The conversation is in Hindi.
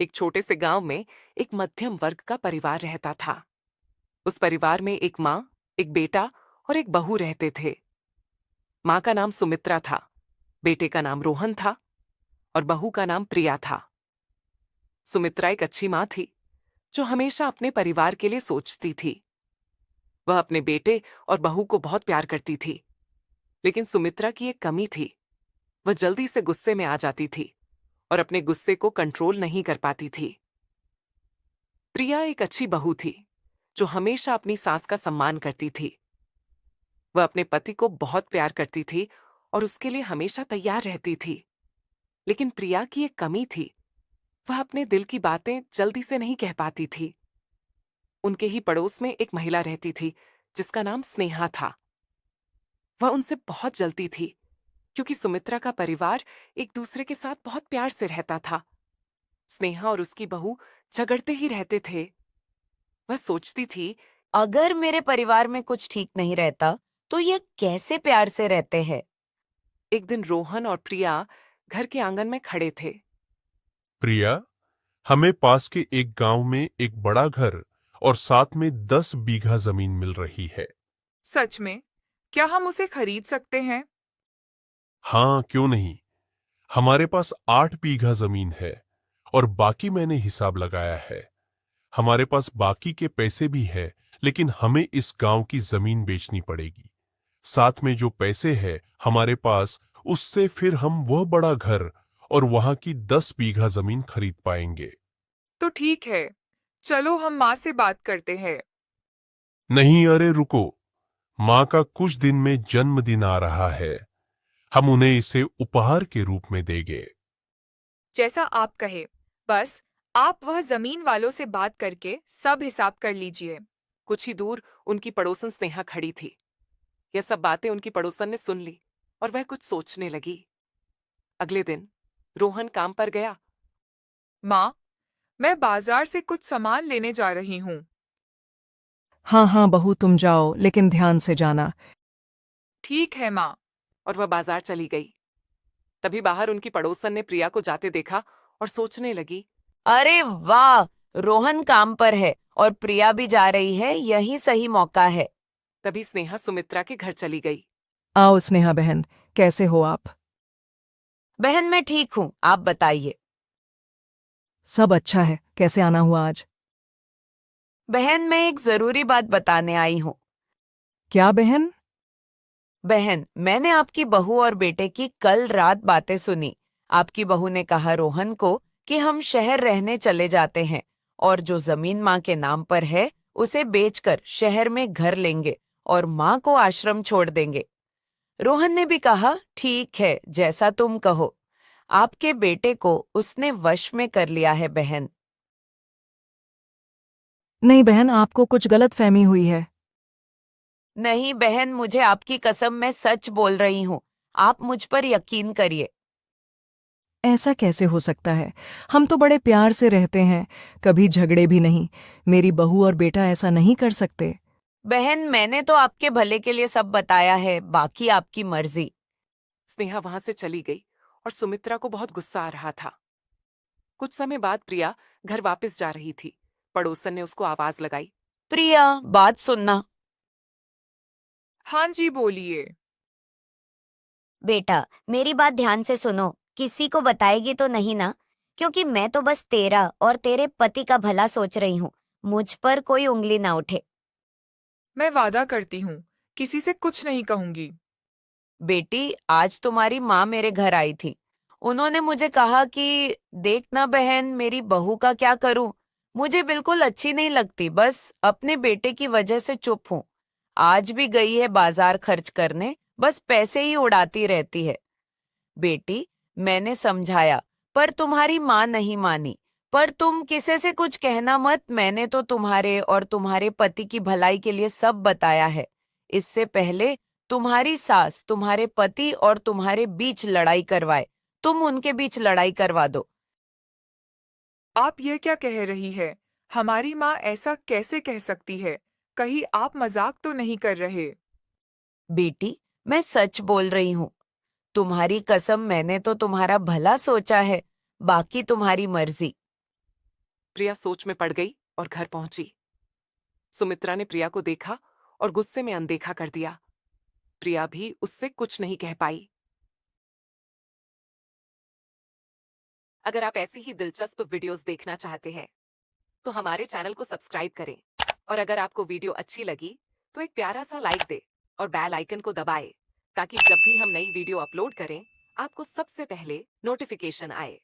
एक छोटे से गांव में एक मध्यम वर्ग का परिवार रहता था। उस परिवार में एक माँ, एक बेटा और एक बहू रहते थे। माँ का नाम सुमित्रा था, बेटे का नाम रोहन था और बहू का नाम प्रिया था। सुमित्रा एक अच्छी माँ थी जो हमेशा अपने परिवार के लिए सोचती थी। वह अपने बेटे और बहू को बहुत प्यार करती थी, लेकिन सुमित्रा की एक कमी थी। वह जल्दी से गुस्से में आ जाती थी और अपने गुस्से को कंट्रोल नहीं कर पाती थी। प्रिया एक अच्छी बहू थी जो हमेशा अपनी सास का सम्मान करती थी। वह अपने पति को बहुत प्यार करती थी और उसके लिए हमेशा तैयार रहती थी। लेकिन प्रिया की एक कमी थी, वह अपने दिल की बातें जल्दी से नहीं कह पाती थी। उनके ही पड़ोस में एक महिला रहती थी जिसका नाम स्नेहा था। वह उनसे बहुत जलती थी क्योंकि सुमित्रा का परिवार एक दूसरे के साथ बहुत प्यार से रहता था। स्नेहा और उसकी बहू झगड़ते ही रहते थे। वह सोचती थी, अगर मेरे परिवार में कुछ ठीक नहीं रहता तो ये कैसे प्यार से रहते हैं। एक दिन रोहन और प्रिया घर के आंगन में खड़े थे। प्रिया, हमें पास के एक गांव में एक बड़ा घर और साथ में 10 बीघा जमीन मिल रही है। सच में? क्या हम उसे खरीद सकते हैं? हाँ, क्यों नहीं। हमारे पास 8 बीघा जमीन है और बाकी मैंने हिसाब लगाया है। हमारे पास बाकी के पैसे भी है, लेकिन हमें इस गांव की जमीन बेचनी पड़ेगी। साथ में जो पैसे है हमारे पास, उससे फिर हम वह बड़ा घर और वहां की 10 बीघा जमीन खरीद पाएंगे। तो ठीक है, चलो हम माँ से बात करते हैं। नहीं, अरे रुको। माँ का कुछ दिन में जन्मदिन आ रहा है। हम उन्हें इसे उपहार के रूप में देंगे। जैसा आप कहे, बस आप वह जमीन वालों से बात करके सब हिसाब कर लीजिए। कुछ ही दूर उनकी पड़ोसन स्नेहा खड़ी थी। यह सब बातें उनकी पड़ोसन ने सुन ली और वह कुछ सोचने लगी। अगले दिन रोहन काम पर गया। माँ, मैं बाजार से कुछ सामान लेने जा रही हूँ। हाँ हाँ बहू, तुम जाओ, लेकिन ध्यान से जाना। ठीक है माँ। और वह बाजार चली गई। तभी बाहर उनकी पड़ोसन ने प्रिया को जाते देखा और सोचने लगी, अरे वाह, रोहन काम पर है और प्रिया भी जा रही है, यही सही मौका है। तभी स्नेहा सुमित्रा के घर चली गई। आओ स्नेहा बहन, कैसे हो आप? बहन मैं ठीक हूँ, आप बताइए। सब अच्छा है। कैसे आना हुआ आज? बहन मैं एक जरूरी बात बताने आई हूँ। क्या बहन? बहन, मैंने आपकी बहू और बेटे की कल रात बातें सुनी। आपकी बहू ने कहा रोहन को कि हम शहर रहने चले जाते हैं और जो जमीन माँ के नाम पर है उसे बेचकर शहर में घर लेंगे और माँ को आश्रम छोड़ देंगे। रोहन ने भी कहा ठीक है, जैसा तुम कहो। आपके बेटे को उसने वश में कर लिया है बहन। नहीं बहन, आपको कुछ गलत फहमी हुई है। नहीं बहन, मुझे आपकी कसम, मैं सच बोल रही हूँ। आप मुझ पर यकीन करिए। ऐसा कैसे हो सकता है? हम तो बड़े प्यार से रहते हैं, कभी झगड़े भी नहीं। मेरी बहू और बेटा ऐसा नहीं कर सकते। बहन मैंने तो आपके भले के लिए सब बताया है, बाकी आपकी मर्जी। स्नेहा वहां से चली गई और सुमित्रा को बहुत गुस्सा आ रहा था। कुछ समय बाद प्रिया घर वापस जा रही थी। पड़ोसन ने उसको आवाज लगाई। प्रिया, बात सुनना। हाँ जी, बोलिए। बेटा, मेरी बात ध्यान से सुनो। किसी को बताएगी तो नहीं ना? क्योंकि मैं तो बस तेरा और तेरे पति का भला सोच रही हूँ। मुझ पर कोई उंगली ना उठे। मैं वादा करती हूँ, किसी से कुछ नहीं कहूंगी। बेटी, आज तुम्हारी माँ मेरे घर आई थी। उन्होंने मुझे कहा कि देखना बहन, मेरी बहू का क्या करूं। मुझे बिल्कुल अच्छी नहीं लगती, बस अपने बेटे की वजह से चुप हूं। आज भी गई है बाजार खर्च करने, बस पैसे ही उड़ाती रहती है। बेटी, मैंने समझाया पर तुम्हारी माँ नहीं मानी। पर तुम किसी से कुछ कहना मत, मैंने तो तुम्हारे और तुम्हारे पति की भलाई के लिए सब बताया है। इससे पहले तुम्हारी सास तुम्हारे पति और तुम्हारे बीच लड़ाई करवाए, तुम उनके बीच लड़ाई करवा दो। आप ये क्या कह रही है? हमारी माँ ऐसा कैसे कह सकती है? कहीं आप मजाक तो नहीं कर रहे? बेटी, मैं सच बोल रही हूँ। तुम्हारी कसम, मैंने तो तुम्हारा भला सोचा है, बाकी तुम्हारी मर्जी। प्रिया सोच में पड़ गई और घर पहुंची। सुमित्रा ने प्रिया को देखा और गुस्से में अनदेखा कर दिया। प्रिया भी उससे कुछ नहीं कह पाई। अगर आप ऐसी ही दिलचस्प वीडियोस देखना चाहते हैं तो हमारे चैनल को सब्सक्राइब करें, और अगर आपको वीडियो अच्छी लगी तो एक प्यारा सा लाइक दे और बेल आइकन को दबाएं ताकि जब भी हम नई वीडियो अपलोड करें आपको सबसे पहले नोटिफिकेशन आए।